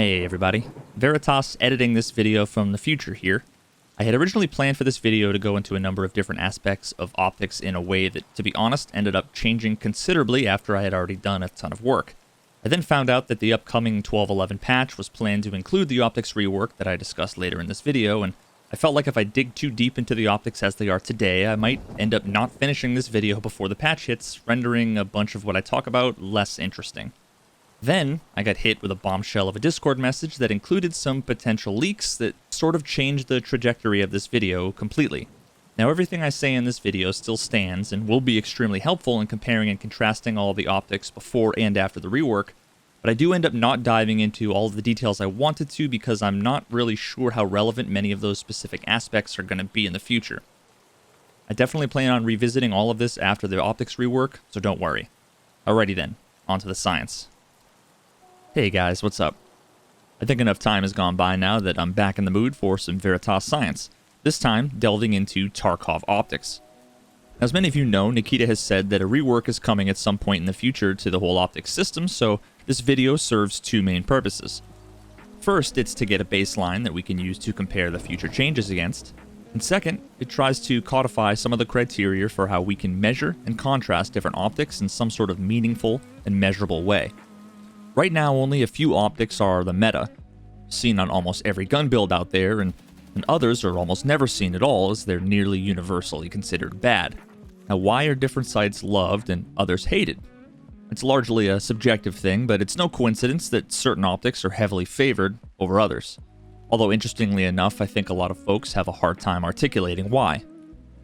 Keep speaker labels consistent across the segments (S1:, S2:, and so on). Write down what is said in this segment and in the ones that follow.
S1: Hey everybody, Veritas editing this video from the future here. I had originally planned for this video to go into a number of different aspects of optics in a way that, to be honest, ended up changing considerably after I had already done a ton of work. I then found out that the upcoming 12.11 patch was planned to include the optics rework that I discussed later in this video, and I felt like if I dig too deep into the optics as they are today, I might end up not finishing this video before the patch hits, rendering a bunch of what I talk about less interesting. Then, I got hit with a bombshell of a Discord message that included some potential leaks that sort of changed the trajectory of this video completely. Now, everything I say in this video still stands and will be extremely helpful in comparing and contrasting all the optics before and after the rework, but I do end up not diving into all of the details I wanted to because I'm not really sure how relevant many of those specific aspects are going to be in the future. I definitely plan on revisiting all of this after the optics rework, so don't worry. Alrighty then, on to the science. Hey guys, what's up? I think enough time has gone by now that I'm back in the mood for some Veritas science, this time delving into Tarkov optics. As many of you know, Nikita has said that a rework is coming at some point in the future to the whole optics system, so this video serves two main purposes. First, it's to get a baseline that we can use to compare the future changes against, and second, it tries to codify some of the criteria for how we can measure and contrast different optics in some sort of meaningful and measurable way. Right now, only a few optics are the meta, seen on almost every gun build out there, and others are almost never seen at all as they're nearly universally considered bad. Now, why are different sites loved and others hated? It's largely a subjective thing, but it's no coincidence that certain optics are heavily favored over others. Although interestingly enough, I think a lot of folks have a hard time articulating why.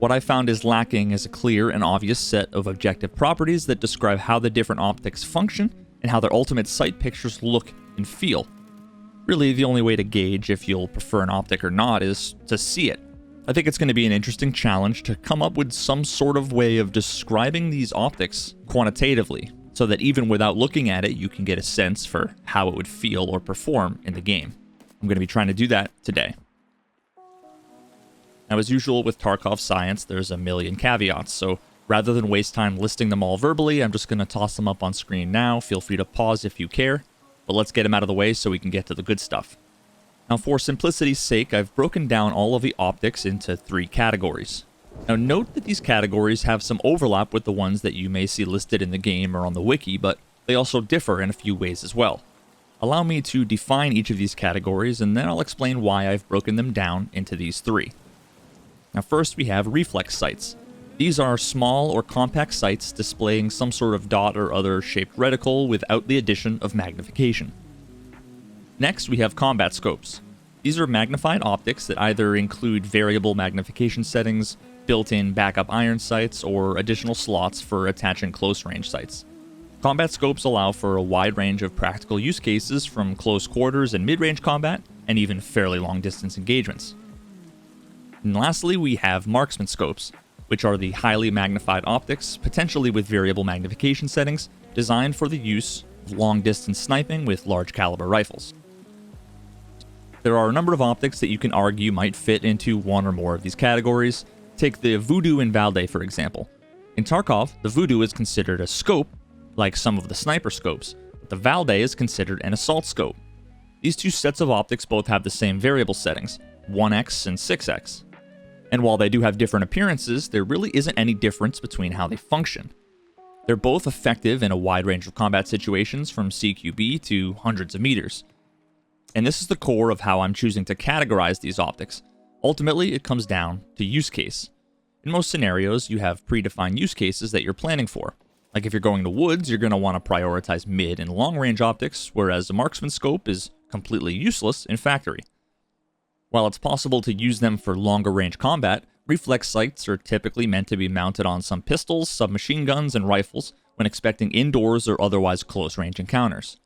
S1: What I found is lacking is a clear and obvious set of objective properties that describe how the different optics function and how their ultimate sight pictures look and feel. Really, the only way to gauge if you'll prefer an optic or not is to see it. I think it's going to be an interesting challenge to come up with some sort of way of describing these optics quantitatively, so that even without looking at it, you can get a sense for how it would feel or perform in the game. I'm going to be trying to do that today. Now, as usual with Tarkov science, there's a million caveats, so rather than waste time listing them all verbally, I'm just going to toss them up on screen now. Feel free to pause if you care, but let's get them out of the way so we can get to the good stuff. Now, for simplicity's sake, I've broken down all of the optics into three categories. Now, note that these categories have some overlap with the ones that you may see listed in the game or on the wiki, but they also differ in a few ways as well. Allow me to define each of these categories, and then I'll explain why I've broken them down into these three. Now, first we have reflex sights. These are small or compact sights displaying some sort of dot or other shaped reticle without the addition of magnification. Next, we have combat scopes. These are magnified optics that either include variable magnification settings, built-in backup iron sights, or additional slots for attaching close-range sights. Combat scopes allow for a wide range of practical use cases from close quarters and mid-range combat, and even fairly long-distance engagements. And lastly, we have marksman scopes, which are the highly magnified optics, potentially with variable magnification settings, designed for the use of long-distance sniping with large caliber rifles. There are a number of optics that you can argue might fit into one or more of these categories. Take the Voodoo and Valde, for example. In Tarkov, the Voodoo is considered a scope, like some of the sniper scopes, but the Valde is considered an assault scope. These two sets of optics both have the same variable settings, 1x and 6x. And while they do have different appearances, there really isn't any difference between how they function. They're both effective in a wide range of combat situations from CQB to hundreds of meters. And this is the core of how I'm choosing to categorize these optics. Ultimately, it comes down to use case. In most scenarios, you have predefined use cases that you're planning for. Like if you're going to woods, you're going to want to prioritize mid and long range optics, whereas a marksman scope is completely useless in factory. While it's possible to use them for longer range combat, reflex sights are typically meant to be mounted on some pistols, submachine guns, and rifles when expecting indoors or otherwise close range encounters.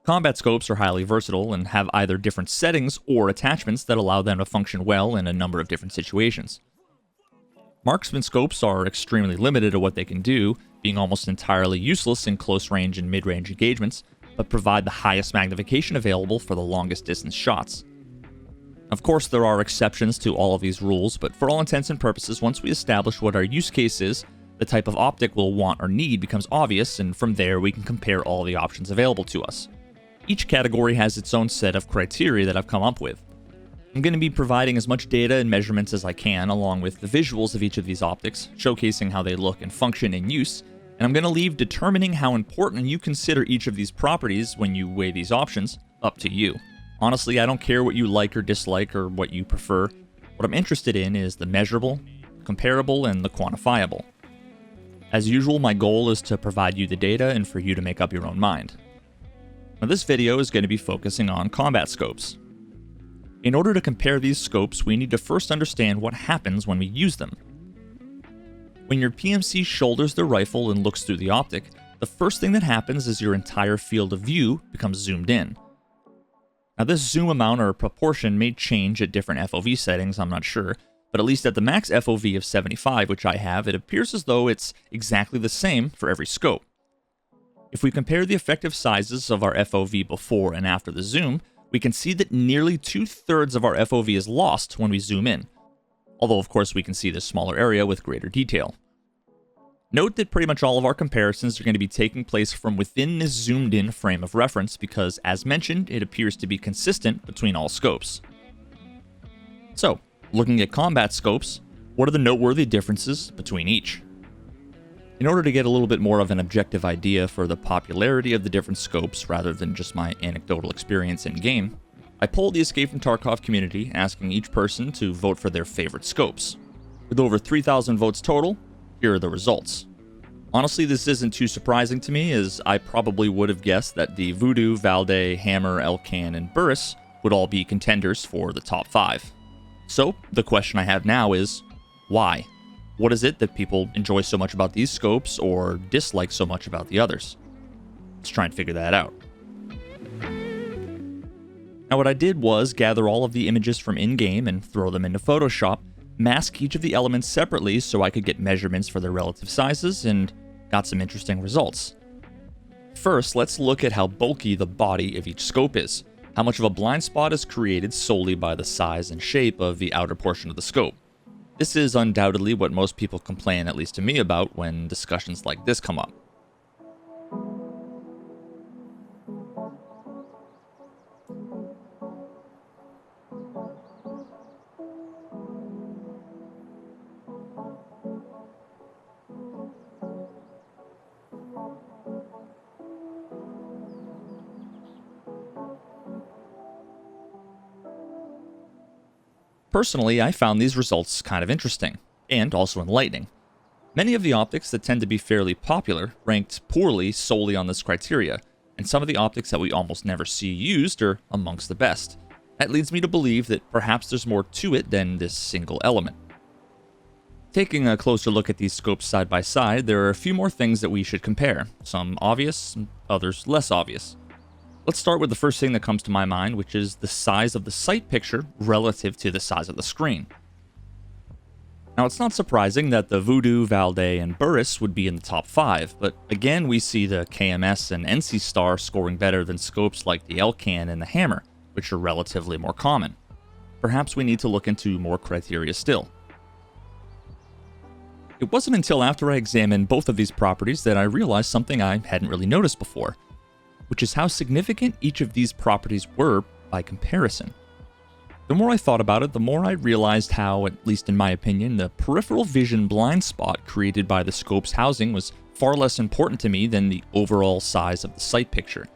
S1: Combat scopes are highly versatile and have either different settings or attachments that allow them to function well in a number of different situations. Marksman scopes are extremely limited at what they can do, being almost entirely useless in close range and mid-range engagements, but provide the highest magnification available for the longest distance shots. Of course, there are exceptions to all of these rules, but for all intents and purposes, once we establish what our use case is, the type of optic we'll want or need becomes obvious, and from there we can compare all the options available to us. Each category has its own set of criteria that I've come up with. I'm going to be providing as much data and measurements as I can, along with the visuals of each of these optics, showcasing how they look and function in use, and I'm going to leave determining how important you consider each of these properties when you weigh these options up to you. Honestly, I don't care what you like or dislike or what you prefer. What I'm interested in is the measurable, comparable, and the quantifiable. As usual, my goal is to provide you the data and for you to make up your own mind. Now, this video is going to be focusing on combat scopes. In order to compare these scopes, we need to first understand what happens when we use them. When your PMC shoulders the rifle and looks through the optic, the first thing that happens is your entire field of view becomes zoomed in. Now, this zoom amount or proportion may change at different FOV settings, I'm not sure, but at least at the max FOV of 75, which I have, it appears as though it's exactly the same for every scope. If we compare the effective sizes of our FOV before and after the zoom, we can see that nearly 2/3 of our FOV is lost when we zoom in, although of course we can see this smaller area with greater detail. Note that pretty much all of our comparisons are going to be taking place from within this zoomed in frame of reference because, as mentioned, it appears to be consistent between all scopes. So, looking at combat scopes, what are the noteworthy differences between each? In order to get a little bit more of an objective idea for the popularity of the different scopes rather than just my anecdotal experience in-game, I polled the Escape from Tarkov community asking each person to vote for their favorite scopes. With over 3,000 votes total, here are the results. Honestly, this isn't too surprising to me, as I probably would have guessed that the Voodoo, Valde, Hammer, Elcan, and Burris would all be contenders for the top 5. So, the question I have now is, why? What is it that people enjoy so much about these scopes or dislike so much about the others? Let's try and figure that out. Now, what I did was gather all of the images from in-game and throw them into Photoshop, mask each of the elements separately so I could get measurements for their relative sizes, and got some interesting results. First, let's look at how bulky the body of each scope is. How much of a blind spot is created solely by the size and shape of the outer portion of the scope. This is undoubtedly what most people complain, at least to me, about when discussions like this come up. Personally, I found these results kind of interesting, and also enlightening. Many of the optics that tend to be fairly popular ranked poorly solely on this criteria, and some of the optics that we almost never see used are amongst the best. That leads me to believe that perhaps there's more to it than this single element. Taking a closer look at these scopes side by side, there are a few more things that we should compare, some obvious, others less obvious. Let's start with the first thing that comes to my mind, which is the size of the sight picture relative to the size of the screen. Now, it's not surprising that the Voodoo, Valde, and Burris would be in the top 5, but again we see the KMS and NC Star scoring better than scopes like the Elcan and the Hammer, which are relatively more common. Perhaps we need to look into more criteria still. It wasn't until after I examined both of these properties that I realized something I hadn't really noticed before, which is how significant each of these properties were by comparison. The more I thought about it, the more I realized how, at least in my opinion, the peripheral vision blind spot created by the scope's housing was far less important to me than the overall size of the sight picture.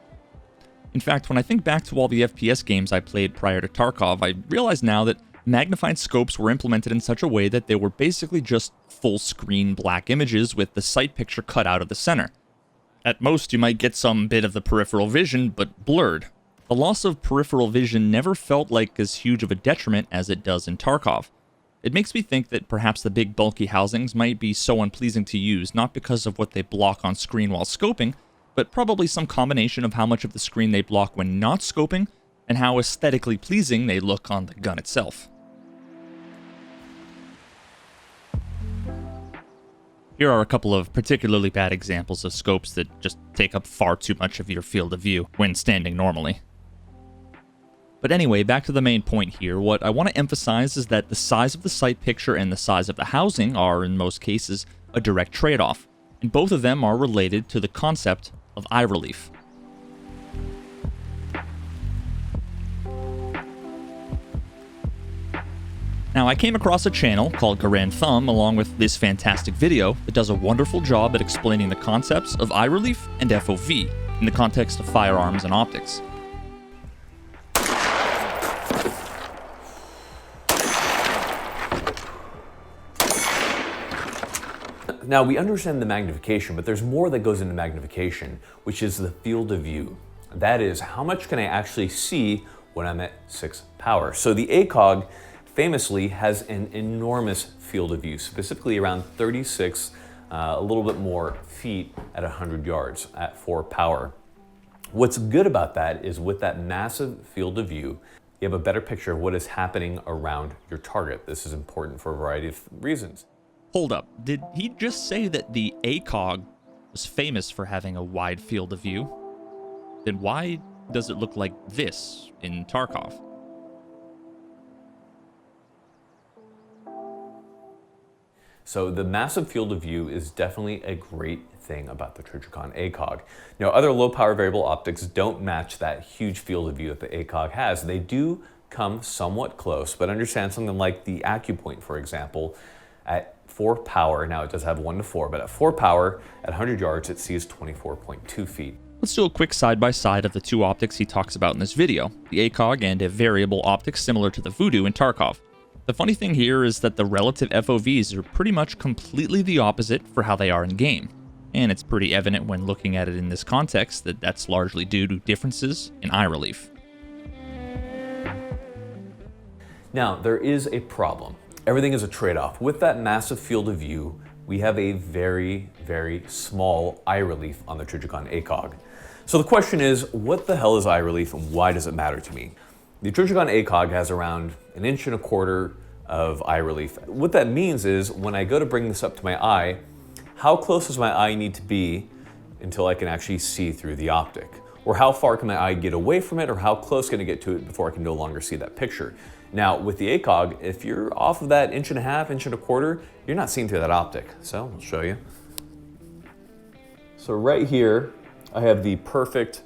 S1: In fact, when I think back to all the FPS games I played prior to Tarkov, I realize now that magnified scopes were implemented in such a way that they were basically just full-screen black images with the sight picture cut out of the center. At most, you might get some bit of the peripheral vision, but blurred. The loss of peripheral vision never felt like as huge of a detriment as it does in Tarkov. It makes me think that perhaps the big bulky housings might be so unpleasing to use, not because of what they block on screen while scoping, but probably some combination of how much of the screen they block when not scoping, and how aesthetically pleasing they look on the gun itself. Here are a couple of particularly bad examples of scopes that just take up far too much of your field of view when standing normally. But anyway, back to the main point here. What I want to emphasize is that the size of the sight picture and the size of the housing are, in most cases, a direct trade-off, and both of them are related to the concept of eye relief. Now, I came across a channel called Garand Thumb along with this fantastic video that does a wonderful job at explaining the concepts of eye relief and FOV in the context of firearms and optics.
S2: Now, we understand the magnification, but there's more that goes into magnification, which is the field of view. That is, how much can I actually see when I'm at 6 power? So the ACOG famously has an enormous field of view, specifically around 36, a little bit more feet at 100 yards at 4 power. What's good about that is with that massive field of view, you have a better picture of what is happening around your target. This is important for a variety of reasons.
S1: Hold up, did he just say that the ACOG was famous for having a wide field of view? Then why does it look like this in Tarkov?
S2: So the massive field of view is definitely a great thing about the Trijicon ACOG. Now, other low power variable optics don't match that huge field of view that the ACOG has. They do come somewhat close, but understand something like the AccuPoint, for example, at 4 power, now it does have 1 to 4, but at 4 power, at 100 yards, it sees 24.2 feet.
S1: Let's do a quick side-by-side of the two optics he talks about in this video, the ACOG and a variable optic similar to the Voodoo in Tarkov. The funny thing here is that the relative FOVs are pretty much completely the opposite for how they are in-game, and it's pretty evident when looking at it in this context that that's largely due to differences in eye relief.
S2: Now, there is a problem. Everything is a trade-off. With that massive field of view, we have a very, very small eye relief on the Trijicon ACOG. So the question is, what the hell is eye relief and why does it matter to me? The Trijicon ACOG has around 1.25 inches of eye relief. What that means is when I go to bring this up to my eye, how close does my eye need to be until I can actually see through the optic? Or how far can my eye get away from it, or how close can I get to it before I can no longer see that picture? Now, with the ACOG, if you're off of that 1.5 inches, you're not seeing through that optic. So I'll show you. So right here, I have the perfect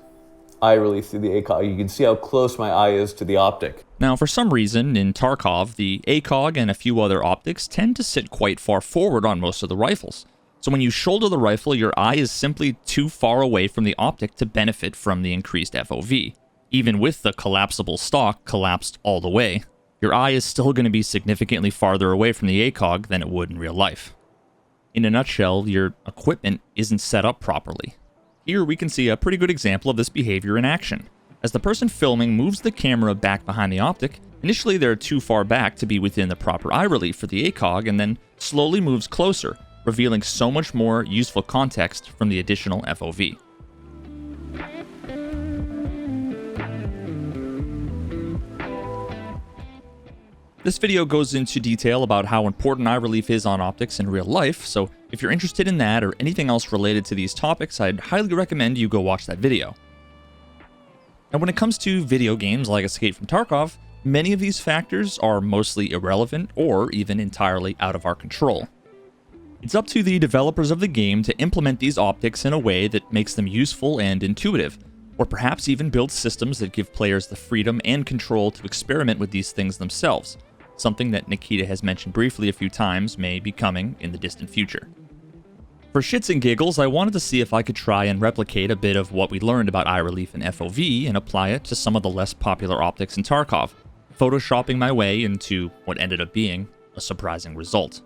S2: eye relief through the ACOG. You can see how close my eye is to the optic.
S1: Now, for some reason, in Tarkov, the ACOG and a few other optics tend to sit quite far forward on most of the rifles. So when you shoulder the rifle, your eye is simply too far away from the optic to benefit from the increased FOV. Even with the collapsible stock collapsed all the way, your eye is still going to be significantly farther away from the ACOG than it would in real life. In a nutshell, your equipment isn't set up properly. Here we can see a pretty good example of this behavior in action. As the person filming moves the camera back behind the optic, initially they're too far back to be within the proper eye relief for the ACOG, and then slowly moves closer, revealing so much more useful context from the additional FOV. This video goes into detail about how important eye relief is on optics in real life, so if you're interested in that or anything else related to these topics, I'd highly recommend you go watch that video. And when it comes to video games like Escape from Tarkov, many of these factors are mostly irrelevant or even entirely out of our control. It's up to the developers of the game to implement these optics in a way that makes them useful and intuitive, or perhaps even build systems that give players the freedom and control to experiment with these things themselves, something that Nikita has mentioned briefly a few times may be coming in the distant future. For shits and giggles, I wanted to see if I could try and replicate a bit of what we learned about eye relief and FOV and apply it to some of the less popular optics in Tarkov, photoshopping my way into what ended up being a surprising result.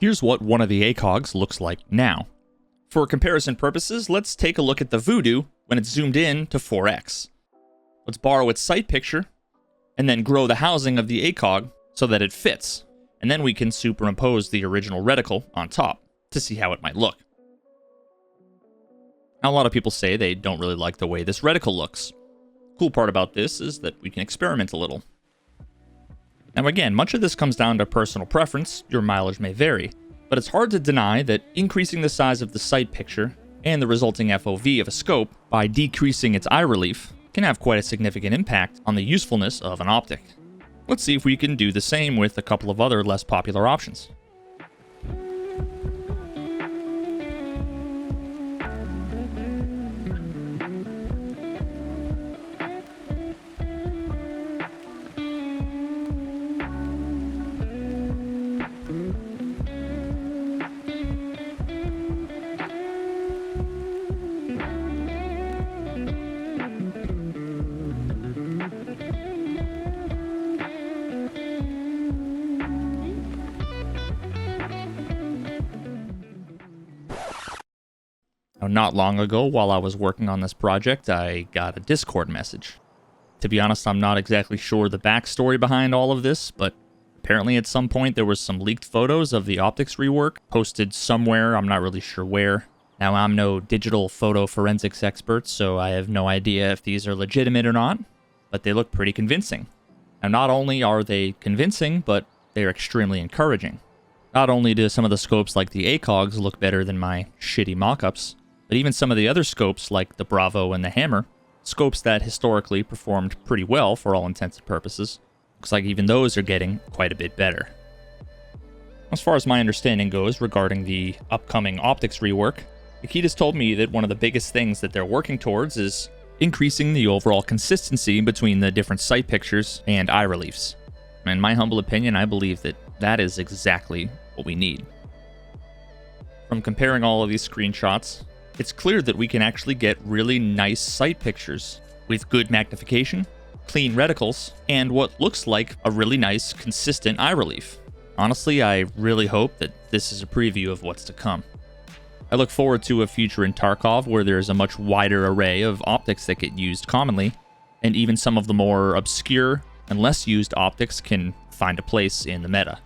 S1: Here's what one of the ACOGs looks like now. For comparison purposes, let's take a look at the Voodoo when it's zoomed in to 4x. Let's borrow its sight picture, and then grow the housing of the ACOG so that it fits, and then we can superimpose the original reticle on top to see how it might look. Now, a lot of people say they don't really like the way this reticle looks. Cool part about this is that we can experiment a little. Now again, much of this comes down to personal preference, your mileage may vary, but it's hard to deny that increasing the size of the sight picture and the resulting FOV of a scope by decreasing its eye relief can have quite a significant impact on the usefulness of an optic. Let's see if we can do the same with a couple of other less popular options. Now, not long ago, while I was working on this project, I got a Discord message. To be honest, I'm not exactly sure the backstory behind all of this, but apparently at some point there was some leaked photos of the optics rework posted somewhere, I'm not really sure where. Now, I'm no digital photo forensics expert, so I have no idea if these are legitimate or not, but they look pretty convincing. Now, not only are they convincing, but they're extremely encouraging. Not only do some of the scopes like the ACOGs look better than my shitty mockups, but even some of the other scopes like the Bravo and the Hammer, scopes that historically performed pretty well for all intents and purposes, looks like even those are getting quite a bit better. As far as my understanding goes regarding the upcoming optics rework, Nikita's told me that one of the biggest things that they're working towards is increasing the overall consistency between the different sight pictures and eye reliefs. In my humble opinion, I believe that that is exactly what we need. From comparing all of these screenshots, it's clear that we can actually get really nice sight pictures with good magnification, clean reticles, and what looks like a really nice, consistent eye relief. Honestly, I really hope that this is a preview of what's to come. I look forward to a future in Tarkov where there's a much wider array of optics that get used commonly, and even some of the more obscure and less used optics can find a place in the meta.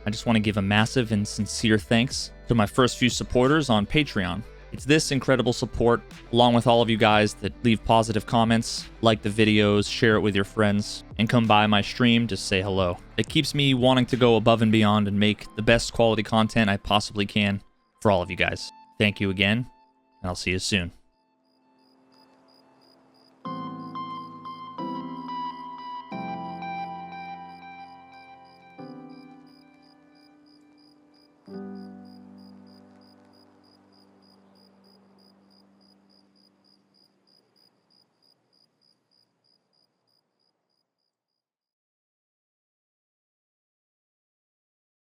S1: I just want to give a massive and sincere thanks to my first few supporters on Patreon. It's this incredible support, along with all of you guys that leave positive comments, like the videos, share it with your friends, and come by my stream to say hello. It keeps me wanting to go above and beyond and make the best quality content I possibly can for all of you guys. Thank you again, and I'll see you soon.